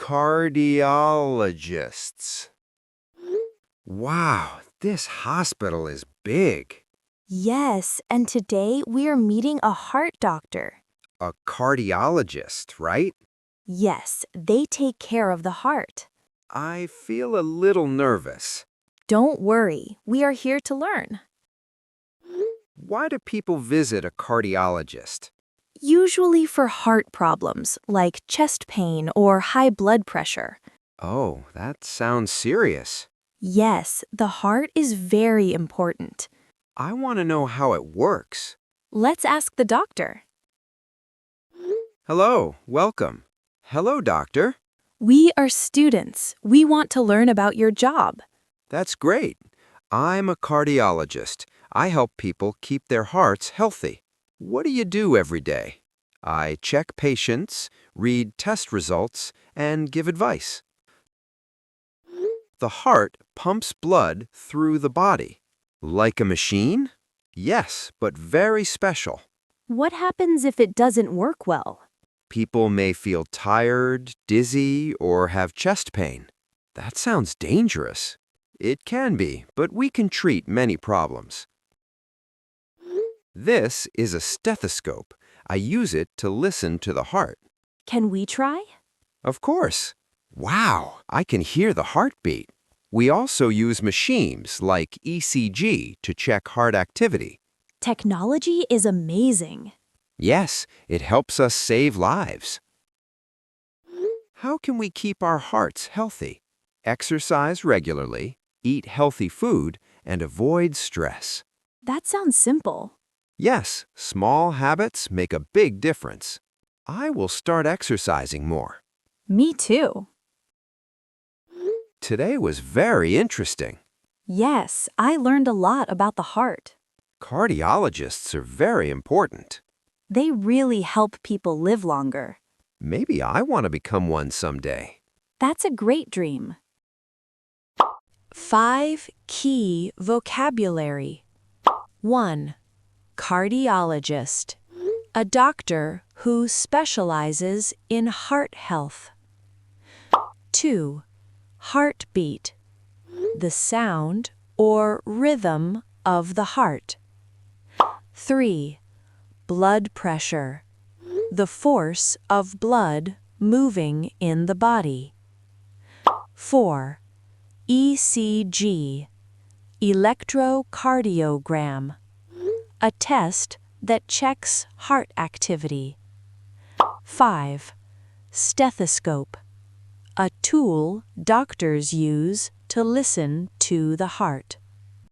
Cardiologists. Wow, this hospital is big. Yes, and today we are meeting a heart doctor. A cardiologist, right? Yes, they take care of the heart. I feel a little nervous. Don't worry, we are here to learn. Why do people visit a cardiologist? Usually for heart problems like chest pain or high blood pressure. Oh, that sounds serious. Yes, the heart is very important. I want to know how it works. Let's ask the doctor. Hello, welcome. Hello, doctor. We are students. We want to learn about your job. That's great. I'm a cardiologist. I help people keep their hearts healthy. What do you do every day? I check patients, read test results, and give advice. The heart pumps blood through the body. Like a machine? Yes, but very special. What happens if it doesn't work well? People may feel tired, dizzy, or have chest pain. That sounds dangerous. It can be, but we can treat many problems. This is a stethoscope. I use it to listen to the heart. Can we try? Of course. Wow, I can hear the heartbeat. We also use machines like ECG to check heart activity. Technology is amazing. Yes, it helps us save lives. How can we keep our hearts healthy? Exercise regularly, eat healthy food, and avoid stress. That sounds simple. Yes, small habits make a big difference. I will start exercising more. Me too. Today was very interesting. Yes, I learned a lot about the heart. Cardiologists are very important. They really help people live longer. Maybe I want to become one someday. That's a great dream. 5 key vocabulary. 1. Cardiologist. A doctor who specializes in heart health. 2. Heartbeat. The sound or rhythm of the heart. 3. Blood pressure. The force of blood moving in the body. 4. ECG. Electrocardiogram. A test that checks heart activity. 5. Stethoscope. A tool doctors use to listen to the heart.